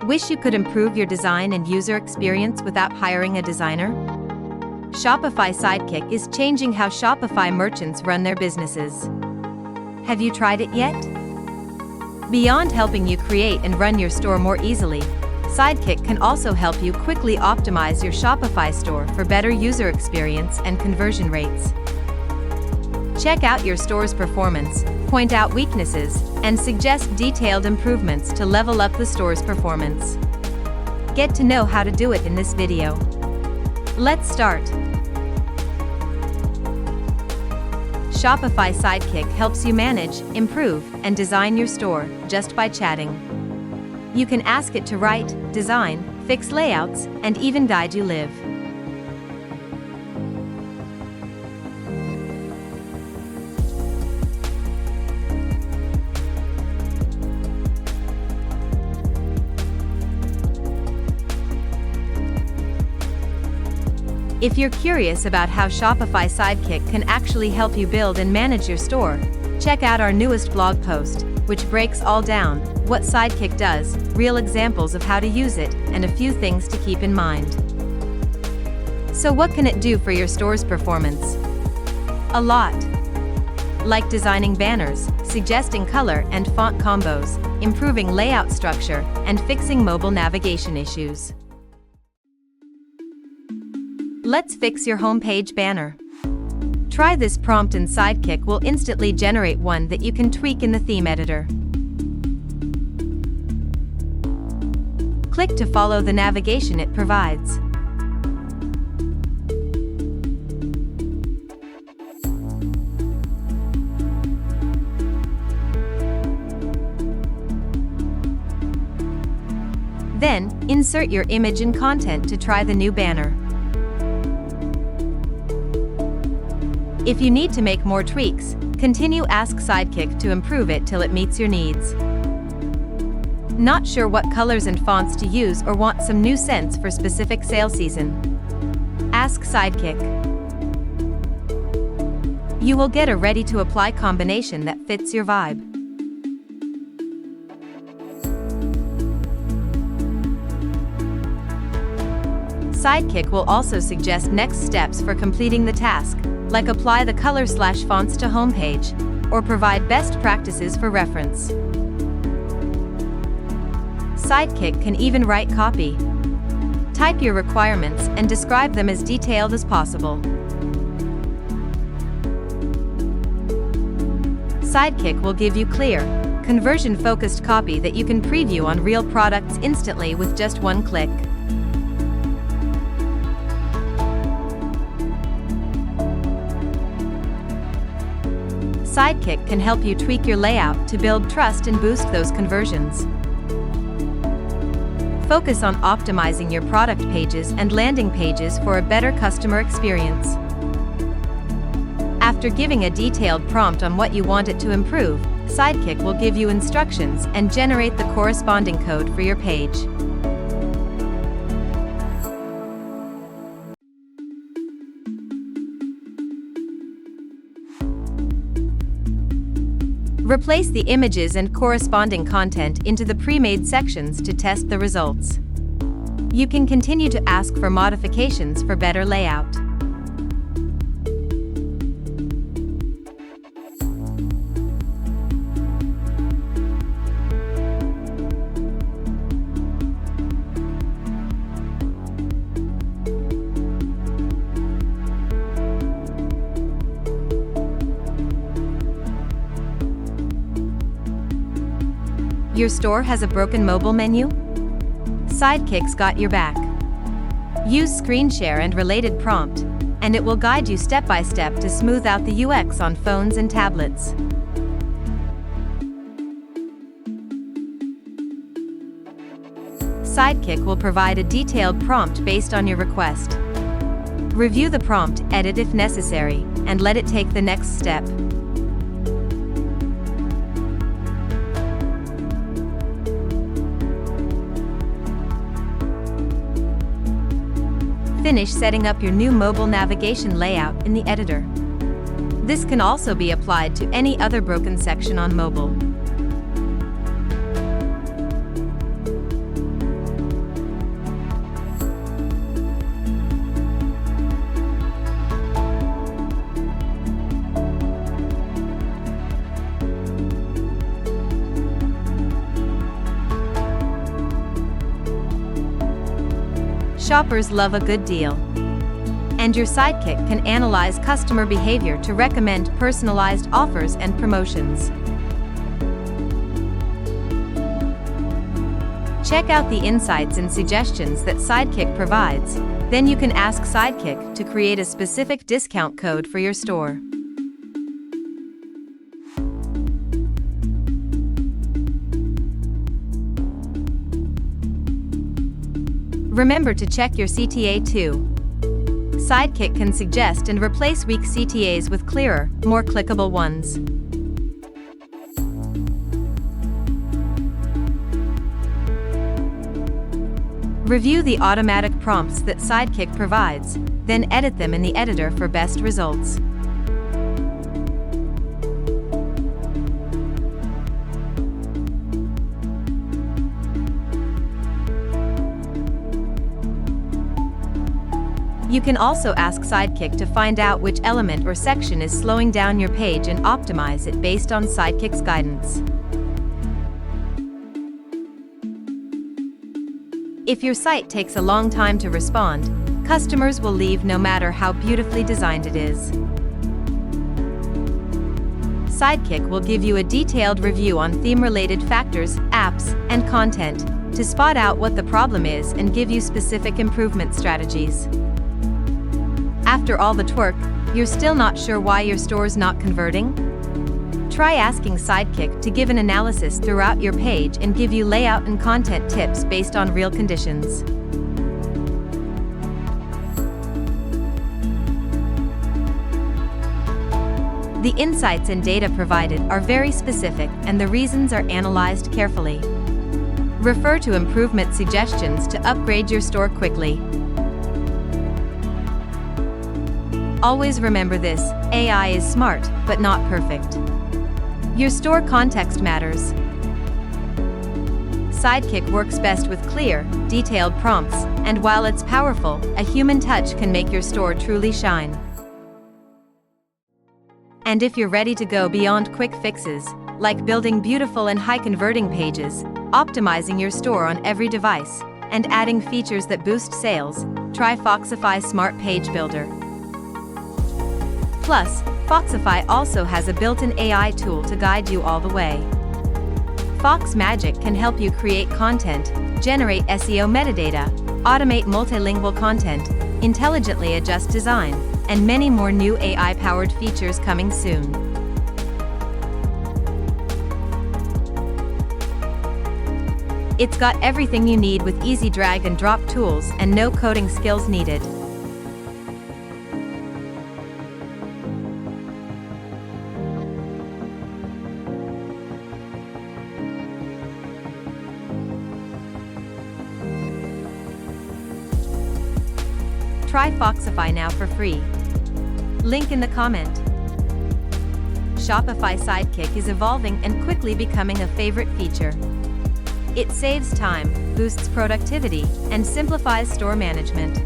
Wish you could improve your design and user experience without hiring a designer? Shopify Sidekick is changing how Shopify merchants run their businesses. Have you tried it yet? Beyond helping you create and run your store more easily, Sidekick can also help you quickly optimize your Shopify store for better user experience and conversion rates. Check out your store's performance, point out weaknesses, and suggest detailed improvements to level up the store's performance. Get to know how to do it in this video. Let's start. Shopify Sidekick helps you manage, improve, and design your store just by chatting. You can ask it to write, design, fix layouts, and even guide you live. If you're curious about how Shopify Sidekick can actually help you build and manage your store, check out our newest blog post, which breaks all down: what Sidekick does, real examples of how to use it, and a few things to keep in mind. So what can it do for your store's performance? A lot. Like designing banners, suggesting color and font combos, improving layout structure, and fixing mobile navigation issues. Let's fix your homepage banner. Try this prompt and Sidekick will instantly generate one that you can tweak in the theme editor. Click to follow the navigation it provides. Then, insert your image and content to try the new banner. If you need to make more tweaks, continue Ask Sidekick to improve it till it meets your needs. Not sure what colors and fonts to use or want some new scents for specific sale season? Ask Sidekick. You will get a ready-to-apply combination that fits your vibe. Sidekick will also suggest next steps for completing the task, like apply the color/fonts to homepage, or provide best practices for reference. Sidekick can even write copy. Type your requirements and describe them as detailed as possible. Sidekick will give you clear, conversion-focused copy that you can preview on real products instantly with just one click. Sidekick can help you tweak your layout to build trust and boost those conversions. Focus on optimizing your product pages and landing pages for a better customer experience. After giving a detailed prompt on what you want it to improve, Sidekick will give you instructions and generate the corresponding code for your page. Replace the images and corresponding content into the pre-made sections to test the results. You can continue to ask for modifications for better layout. Your store has a broken mobile menu? Sidekick's got your back. Use screen share and related prompt, and it will guide you step by step to smooth out the UX on phones and tablets. Sidekick will provide a detailed prompt based on your request. Review the prompt, edit if necessary, and let it take the next step. Finish setting up your new mobile navigation layout in the editor. This can also be applied to any other broken section on mobile. Shoppers love a good deal. And your Sidekick can analyze customer behavior to recommend personalized offers and promotions. Check out the insights and suggestions that Sidekick provides. Then you can ask Sidekick to create a specific discount code for your store. Remember to check your CTA too. Sidekick can suggest and replace weak CTAs with clearer, more clickable ones. Review the automatic prompts that Sidekick provides, then edit them in the editor for best results. You can also ask Sidekick to find out which element or section is slowing down your page and optimize it based on Sidekick's guidance. If your site takes a long time to respond, customers will leave no matter how beautifully designed it is. Sidekick will give you a detailed review on theme-related factors, apps, and content to spot out what the problem is and give you specific improvement strategies. After all the twerk, you're still not sure why your store's not converting? Try asking Sidekick to give an analysis throughout your page and give you layout and content tips based on real conditions. The insights and data provided are very specific and the reasons are analyzed carefully. Refer to improvement suggestions to upgrade your store quickly. Always remember this: AI is smart, but not perfect. Your store context matters. Sidekick works best with clear, detailed prompts, and while it's powerful, a human touch can make your store truly shine. And if you're ready to go beyond quick fixes, like building beautiful and high-converting pages, optimizing your store on every device, and adding features that boost sales, try Foxify Smart Page Builder. Plus, Foxify also has a built-in AI tool to guide you all the way. Fox Magic can help you create content, generate SEO metadata, automate multilingual content, intelligently adjust design, and many more new AI-powered features coming soon. It's got everything you need with easy drag and drop tools and no coding skills needed. Try Foxify now for free. Link in the comment. Shopify Sidekick is evolving and quickly becoming a favorite feature. It saves time, boosts productivity, and simplifies store management.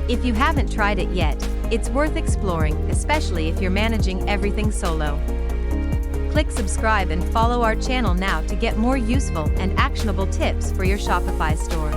If you haven't tried it yet, it's worth exploring, especially if you're managing everything solo. Click subscribe and follow our channel now to get more useful and actionable tips for your Shopify store.